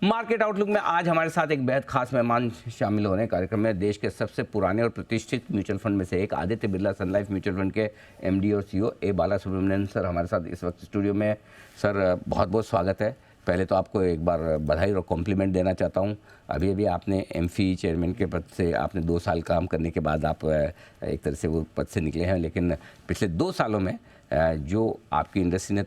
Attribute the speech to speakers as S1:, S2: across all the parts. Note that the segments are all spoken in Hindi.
S1: मार्केट आउटलुक में आज हमारे साथ एक बेहद खास मेहमान शामिल हो रहे हैं कार्यक्रम में। देश के सबसे पुराने और प्रतिष्ठित म्यूचुअल फंड में से एक आदित्य बिरला सन लाइफ म्यूचुअल फंड के एमडी और सीईओ ए बाला सुब्रमण्यन सर हमारे साथ इस वक्त स्टूडियो में। सर बहुत बहुत स्वागत है। पहले तो आपको एक बार बधाई और कॉम्प्लीमेंट देना चाहता हूं। अभी अभी आपने एमफी चेयरमैन के पद से आपने 2 साल काम करने के बाद आप एक तरह से वो पद से निकले हैं, लेकिन पिछले 2 सालों में जो आपकी इंडस्ट्री ने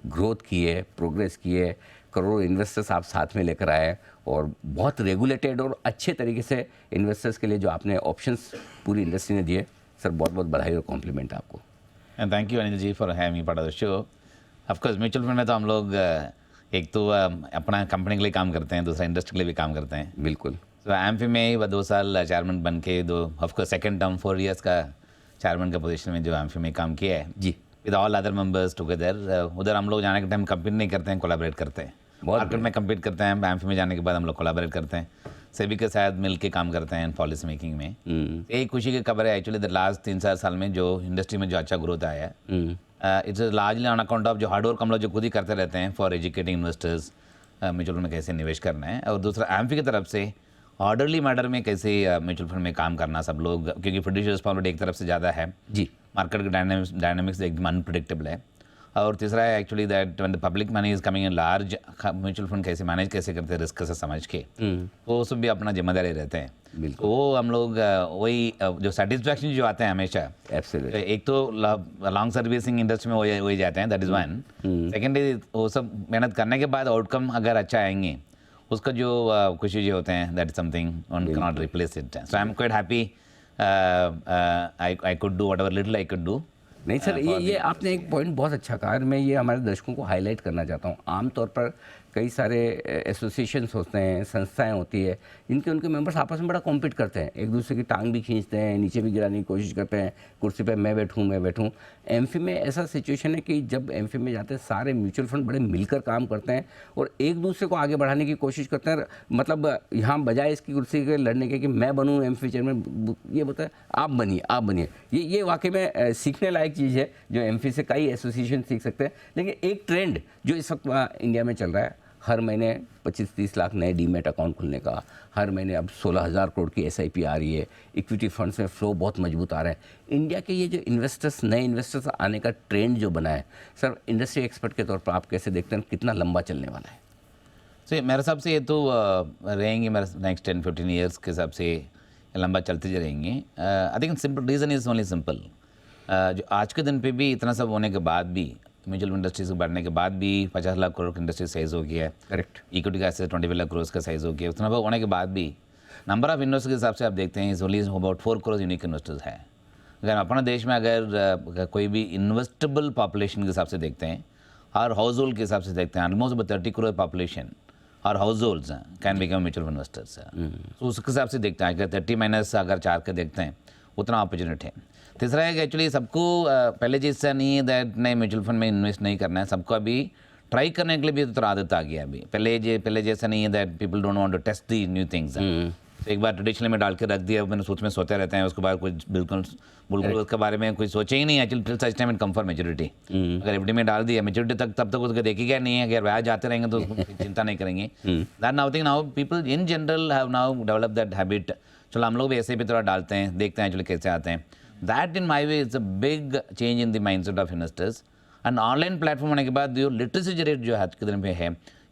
S1: ग्रोथ की है, प्रोग्रेस की है, करोड़ों इन्वेस्टर्स आप साथ में लेकर आए और बहुत रेगुलेटेड और अच्छे तरीके से इन्वेस्टर्स के लिए जो आपने ऑप्शंस पूरी इंडस्ट्री ने दिए, सर बहुत बहुत बधाई और कॉम्प्लीमेंट आपको।
S2: And thank you Anil ji for having me part of the show. Of course mutual fund में तो हम लोग एक तो अपना कंपनी के लिए काम करते हैं, दूसरा इंडस्ट्री के लिए भी काम करते हैं।
S1: बिल्कुल।
S2: तो एमफी में ही 2 साल चेयरमैन बन के ऑफकोर्स सेकेंड टर्म 4 इयर्स का चेयरमैन का पोजीशन में जो एमफी में काम किया है
S1: जी,
S2: with all other members together. उधर हम लोग जाने के टाइम कंपीट नहीं करते हैं, कोलैबोरेट करते हैं। मार्केट में कम्पीट करते हैं, एमफी में जाने के बाद हम लोग कोलैबोरेट करते हैं, सभी के साथ मिल के काम करते हैं पॉलिसी मेकिंग में। एक खुशी की खबर है एक्चुअली द लास्ट 3-4 साल में जो इंडस्ट्री में जो अच्छा ग्रोथ आया है, it's largely on account of जो हार्डवर्क हम लोग जो खुद ही करते रहते हैं for educating investors mutual fund में कैसे निवेश करना है, और दूसरा एमफी की तरफ से ऑर्डरली मैटर में कैसे म्यूचुअल फंड में काम करना सब लोग, क्योंकि फिड्यूशियल रिस्पांसिबिलिटी एक तरफ से ज़्यादा है
S1: जी,
S2: मार्केट के डायनामिक्स एकदम अनप्रिडिक्टेबल है, और तीसरा है actually that when the public money is coming in large, mutual fund कैसे मैनेज कैसे करते हैं रिस्क से समझ के, वो सब भी अपना जिम्मेदारी रहते हैं।
S1: बिल्कुल।
S2: वो हम लोग वही जो सेटिस्फैक्शन जो आते हैं हमेशा,
S1: एब्सोल्युटली।
S2: एक तो लॉन्ग सर्विसिंग इंडस्ट्री में वही जाते हैं, दैट इज़ वन। सेकेंडली वो सब मेहनत करने के बाद आउटकम अगर अच्छा आएंगे, उसका जो खुशी जो होते हैं, that is something one can not replace it. So I am quite happy I could do whatever little I could do.
S1: नहीं सर, ये आपने एक पॉइंट बहुत अच्छा कहा, मैं ये हमारे दर्शकों को हाईलाइट करना चाहता हूँ। आमतौर पर कई सारे एसोसिएशंस होते हैं, संस्थाएं होती है, इनके उनके मेंबर्स आपस में बड़ा कॉम्पीट करते हैं, एक दूसरे की टांग भी खींचते हैं, नीचे भी गिराने की कोशिश करते हैं, कुर्सी पे मैं बैठूं। एमफी में ऐसा सिचुएशन है कि जब एमफी में जाते हैं सारे म्यूचुअल फंड बड़े मिलकर काम करते हैं और एक दूसरे को आगे बढ़ाने की कोशिश करते हैं। मतलब यहाँ बजाय इसकी कुर्सी के लड़ने के कि मैं बनूँ एमफी चेयरमैन, ये बोलता है आप बनिए। ये वाकई में सीखने लायक चीज़ है जो एमफी से कई एसोसिएशन सीख सकते हैं। लेकिन एक ट्रेंड जो इस वक्त इंडिया में चल रहा है, हर महीने 25-30 लाख नए डीमेट अकाउंट खुलने का, हर महीने अब 16,000 करोड़ की एसआईपी आ रही है, इक्विटी फंड्स में फ्लो बहुत मजबूत आ रहा है। इंडिया के ये जो इन्वेस्टर्स, नए इन्वेस्टर्स आने का ट्रेंड जो बना है, सर इंडस्ट्री एक्सपर्ट के तौर पर आप कैसे देखते हैं, कितना लंबा चलने वाला है?
S2: सो मेरे हिसाब से ये तो रहेंगे मेरे नेक्स्ट 10-15 ईयर्स के हिसाब से लंबा चलते रहेंगे। I think simple reason is only simple, जो आज के दिन पे भी इतना सब होने के बाद भी, म्यूचुअल इंडस्ट्री से बढ़ने के बाद भी 50 लाख करोड़ की इंडस्ट्री साइज़ हो गया है।
S1: करेक्ट।
S2: इक्विटी का ऐसे 25 लाख करोड़ का साइज़ हो गया, उतना होने के बाद भी नंबर ऑफ इन्वेस्टर्स के हिसाब से आप देखते हैं is only about 4 crore unique investors है। अगर अपने देश में अगर कोई भी इन्वेस्टेबल पॉपुलेशन के हिसाब से देखते हैं और हाउस होल्ड के हिसाब से देखते हैं, ऑलमोस्ट अबाउट 30 करोड़ पॉपुलेशन और house holds can become mutual investors. तो उसके हिसाब से देखते हैं, अगर 30 माइनस अगर 4 के देखते हैं उतना अपॉर्चुनिटी है। तीसरा है कि एक्चुअली सबको पहले जैसा नहीं है दैट नहीं म्यूचुअल फंड में इन्वेस्ट नहीं करना है, सबको अभी ट्राई करने के लिए भी तो आदत आ गया अभी। पहले जैसा नहीं है that people don't want to test the new things. तो एक बार ट्रेडिशनल में डाल के रख दिया, मैंने सोते रहते हैं, उसके बाद कुछ बिल्कुल उसके बारे में कुछ सोचे ही नहीं actually. Such time it come for maturity. अगर एफडी में डाल दिया मेच्योरिटी तक, तब तक उसको देखेगा नहीं है, अगर ब्याज जाते रहेंगे तो उसको चिंता नहीं करेंगे। That now think now people in general have now develop that habit. चलो हम लोग भी ऐसे भी थोड़ा डालते हैं, देखते हैं एक्चुअली कैसे आते हैं। That in my way is a big change in the mindset of investors. And online platform होने के बाद जो literacy rate जो आज के दिन पे है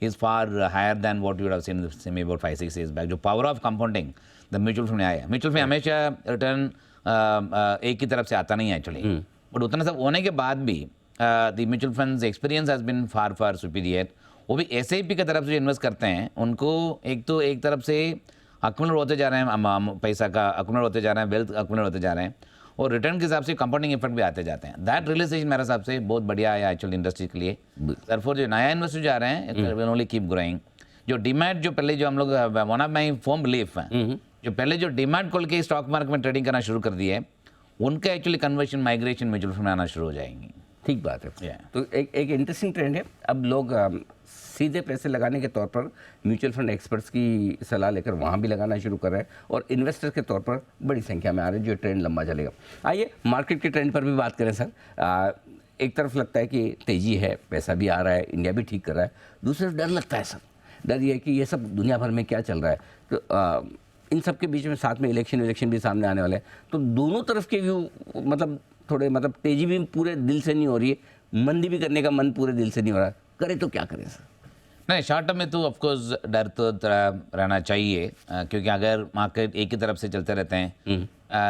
S2: is far higher than what you would have seen maybe about 5-6 years back. जो power of compounding the mutual fund में आया, म्यूचुअल फंड हमेशा रिटर्न एक की तरफ से आता नहीं है एक्चुअली, बट उतना सब होने के बाद भी the mutual funds experience has been far superior. वो भी SIP की तरफ से इन्वेस्ट करते हैं, उनको एक तरफ से अक्यूमुलेट होते जा रहे हैं, पैसा का अक्यूमुलेट होते जा रहे हैं, वेल्थ अक्यूमुलेट होते जा रहे हैं, और रिटर्न के हिसाब से कंपाउंडिंग इफेक्ट भी आते जाते हैं। दैट रियलाइजेशन मेरे हिसाब से बहुत बढ़िया है एक्चुअली इंडस्ट्री के लिए। देयरफॉर जो नया इन्वेस्टर जा रहे हैं विल ओनली कीप ग्रोइंग। जो डीमैट जो पहले जो हम लोग one of my firm belief है, जो पहले जो डीमैट खोल के स्टॉक मार्केट में ट्रेडिंग करना शुरू कर दिए है, उनका actually conversion migration mutual fund में आना शुरू हो जाएंगे।
S1: ठीक बात है। तो एक इंटरेस्टिंग ट्रेंड है, अब लोग सीधे पैसे लगाने के तौर पर म्यूचुअल फंड एक्सपर्ट्स की सलाह लेकर वहाँ भी लगाना शुरू कर रहे हैं, और इन्वेस्टर्स के तौर पर बड़ी संख्या में आ रहे हैं, जो ट्रेंड लंबा चलेगा। आइए मार्केट के ट्रेंड पर भी बात करें सर। एक तरफ लगता है कि तेज़ी है, पैसा भी आ रहा है, इंडिया भी ठीक कर रहा है, दूसरी तरफ डर लगता है सर डर ये है कि ये सब दुनिया भर में क्या चल रहा है, तो इन सब के बीच में साथ में इलेक्शन भी सामने आने वाले हैं, तो दोनों तरफ के व्यू मतलब थोड़े मतलब तेज़ी भी पूरे दिल से नहीं हो रही है, मंदी भी करने का मन पूरे दिल से नहीं हो रहा है, करे तो क्या करें सर?
S2: नहीं, शॉर्ट टर्म में तो ऑफकोर्स डर तो रहना चाहिए, क्योंकि अगर मार्केट एक ही तरफ से चलते रहते हैं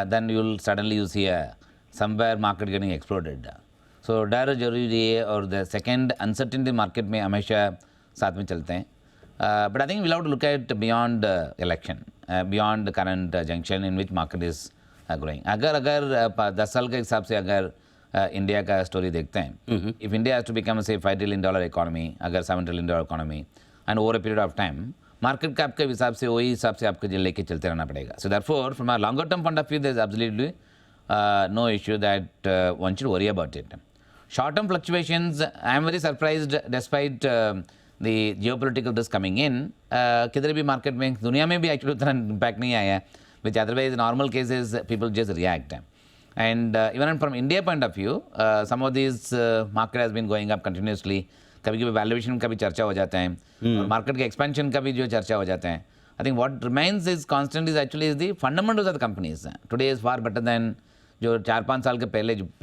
S2: then you suddenly you see somewhere market getting exploded. So डर जरूरी है, और द सेकेंड अनसर्टेनिटी मार्केट में हमेशा साथ में चलते हैं। But I think we have to look at beyond election, beyond current junction in which market is growing. अगर 10 साल के हिसाब से अगर इंडिया का स्टोरी देखते हैं, if India has to become say $5 trillion economy, अगर $7 trillion economy and over a period of time, market का आपके हिसाब से वही हिसाब से आपको लेके चलते रहना पड़ेगा। So therefore from a longer term point of view there is absolutely no issue that one should worry about it. Short-term fluctuations, I am very surprised despite the geopolitical risk coming in, किधर भी मार्केट में दुनिया में भी एक्चुअली उतना इम्पैक्ट नहीं आया, which otherwise normal cases people just react. And even from India point of view, some of these market has been going up continuously. कभी कभी वैल्यूएशन का भी चर्चा हो जाता है, और मार्केट के एक्सपेंशन का भी जो चर्चा हो जाता है। I think what remains is constant is actually is the fundamentals of the companies. Today is far better than जो 4-5 साल के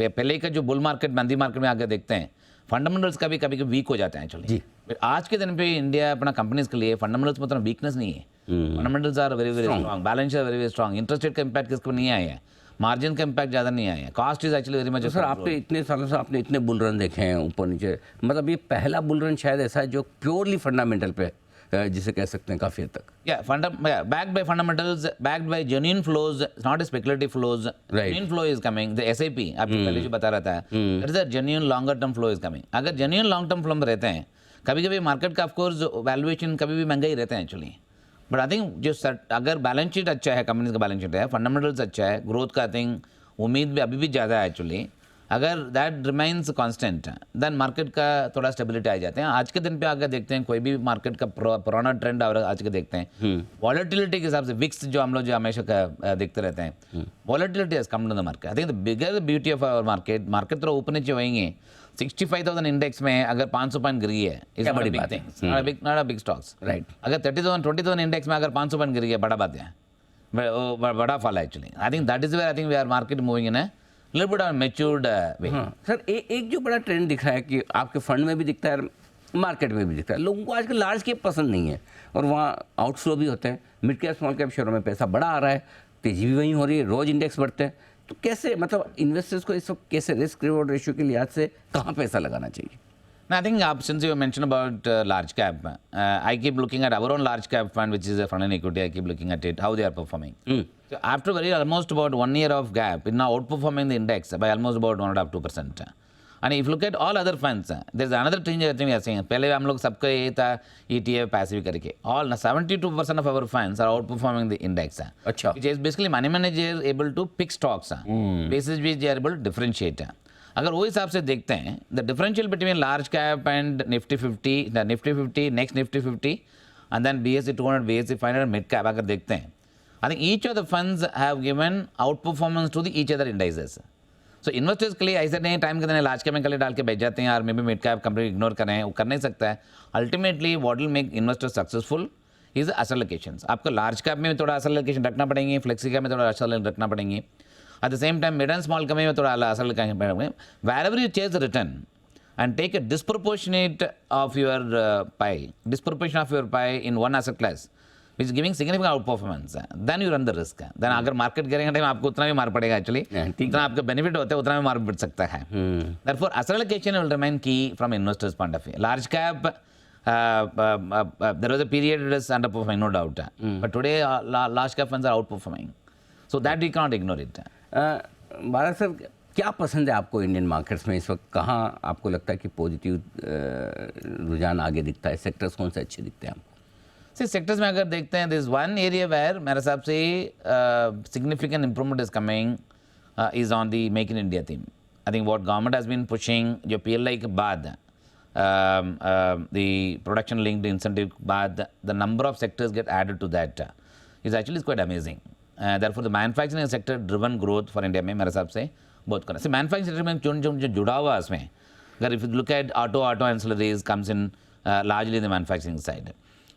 S2: पहले का जो बुल मार्केट मंदी मार्केट में आगे देखते हैं, फंडामेंटल्स का भी कभी कभी वीक हो जाता है एक्चुअली। आज के दिन पे इंडिया अपना कंपनीज के लिए फंडामेंटल्स में उतना वीकनेस नहीं है। Fundamentals are very very strong, balance are very very strong, interest rate का इम्पैक्ट किसको नहीं आया है, मार्जिन का इम्पैक्ट ज़्यादा नहीं आया है, cost is actually very much.
S1: Sir आपने इतने सालों से आपने इतने बुल रन देखे हैं ऊपर नीचे, मतलब ये पहला बुल रन शायद ऐसा है जो प्योरली फंडामेंटल पे जिसे कह सकते हैं काफ़ी हद तक।
S2: Backed by fundamentals, backed by genuine flows, not a speculative flows.
S1: Right.
S2: Genuine flow is coming. The SAP आपको पहले जो बता रहा था, that is a genuine longer term flow is coming. अगर genuine long term flow में रहते हैं, कभी कभी मार्केट का ऑफकोर्स वैल्यूएशन कभी भी महंगा ही रहते हैं एक्चुअली, बट आई थिंक जो अगर बैलेंस शीट अच्छा है, कंपनीज का बैलेंस शीट है, फंडामेंटल्स अच्छा है, ग्रोथ का आई थिंक उम्मीद भी अभी भी ज़्यादा है एक्चुअली, अगर that remains constant then market का थोड़ा स्टेबिलिटी आ जाते हैं। आज के दिन पे अगर देखते हैं कोई भी मार्केट का पुराना ट्रेंड और आज के देखते हैं, वॉलेटिलिटी के हिसाब से विक्स जो हम लोग जो हमेशा का देखते रहते हैं, volatility has come to the market. I think the bigger beauty of our market थोड़ा ऊपर नीचे होंगे। 65,000 इंडेक्स में अगर 500 पॉइंट गिरी है, is not a big stocks, right. अगर 20,000 इंडेक्स में अगर 500 पॉइंट गिरी है, बड़ा बात है, बड़ा फल है actually. I think that is where I think we are market moving in little bit on matured way.
S1: सर एक जो बड़ा ट्रेंड दिख रहा है कि आपके फंड में भी दिखता है, मार्केट में भी दिखता है, लोगों को आजकल लार्ज कैप पसंद नहीं है, और वहाँ आउटफ्लो भी होते हैं, मिड कैप स्मॉल कैप शेयरों में पैसा बड़ा आ रहा है, तेजी भी वहीं हो रही है, रोज इंडेक्स बढ़ते हैं, तो कैसे मतलब इन्वेस्टर्स को इस वक्त कैसे रिस्क रिवॉर्ड रेशियो के लिहाज से कहाँ पैसा लगाना चाहिए?
S2: I think since you mentioned about large cap, I keep looking at our own large cap fund, which is a fund and equity. I keep looking at it, how they are performing. So after almost about 1 year of gap, it's now outperforming the index by almost about 1.5-2%. And if you look at all other funds, there's another thing that we are saying. पहले हम लोग सबका ये था ETF passive करके. All 72% of our funds are outperforming the index.
S1: अच्छा.
S2: Which is basically money manager able to pick stocks. Basis which they are able to differentiate. अगर वो हिसाब से देखते हैं, the differential between large cap and Nifty 50, next Nifty 50 and then BSE 200, BSE 500 mid cap अगर देखते हैं, I think each of the funds have given out performance to the each other indices. So investors के लिए ऐसे नहीं टाइम के दिन लार्ज कैप में कल डाल के बैठ जाते हैं और may be mid cap company ignore करें, वो कर नहीं सकता है। Ultimately what will make investor successful is असल एलोकेशंस। आपको लार्ज कैप में थोड़ा असल एलोकेशन रखना पड़ेंगे, फ्लेक्सी कैप में थोड़ा असल रखना पड़ेंगे, at the same time mid and small company में थोड़ा असल wherever you chase the return and take a disproportionate of your pie in one asset class which is giving significant outperformance, then you run the risk. then अगर मार्केट गिरेगा टाइम आपको उतना भी मार पड़ेगा एक्चुअली, जितना आपका बेनिफिट होता है उतना भी मार पड़ सकता है। therefore asset allocation will remain key from investors point of view. Large cap there was a period it is underperforming, no doubt, but today large cap funds are outperforming, so that we cannot ignore it.
S1: Bala sir क्या पसंद है आपको इंडियन मार्केट्स में इस वक्त? कहाँ आपको लगता है कि पॉजिटिव रुझान आगे दिखता है? सेक्टर्स कौन से अच्छे दिखते हैं आपको?
S2: सेक्टर्स में अगर देखते हैं, दिस वन एरिया वेयर मेरे हिसाब से significant improvement is coming is on the make in India theme. I think what government has been pushing, जो PLI के बाद द प्रोडक्शन लिंक्ड इंसेंटिव के बाद the number of sectors get added to that is actually quite amazing. therefore the manufacturing sector driven growth for India में मेरे हिसाब से बहुत करना है। मैन्युफैक्चरिंग सेक्टर में जो जुड़ा हुआ है उसमें, अगर if you look at auto ancillaries comes in largely the manufacturing side,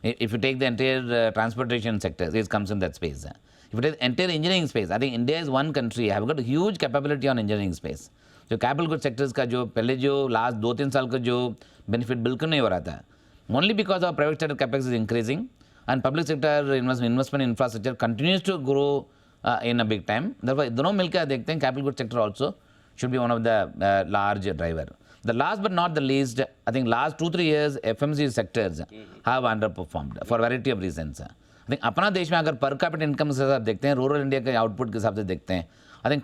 S2: If you take the entire transportation sector, it comes in that space. If you take the entire engineering space, I think India is one country have got a huge capability on engineering space. जो कैपिटल गुड सेक्टर्स का जो पहले जो लास्ट 2-3 साल का जो बेनिफिट बिल्कुल नहीं हो रहा था, only because of private sector capex is increasing and public sector investment infrastructure continues to grow in a big time. दोनों मिलकर देखते हैं capital good sector also should be one of the large driver. The last but not the least, I think last 2-3 years FMCG sectors have underperformed for variety of reasons. I think अपना देश में अगर पर कैपिटा इनकम के हिसाब देखते हैं, रूरल इंडिया के आउटपुट के हिसाब से देखते हैं, I think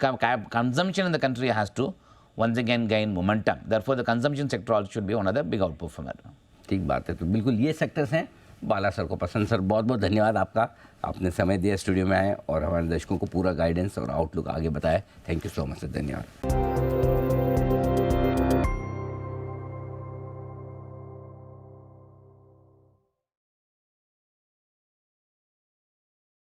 S2: consumption in the country has to once again gain momentum. Therefore, the consumption sector also should be one of the big outperformer.
S1: ठीक बात है. तो बिल्कुल ये सेक्टर्स हैं. बाला सर को पसंद. सर बहुत बहुत धन्यवाद आपका, आपने समय दिया स्टूडियो में आए और हमारे दर्शकों को पूरा गाइडेंस और आउटलुक आगे बताया. Thank you so much sir. धन्यवाद.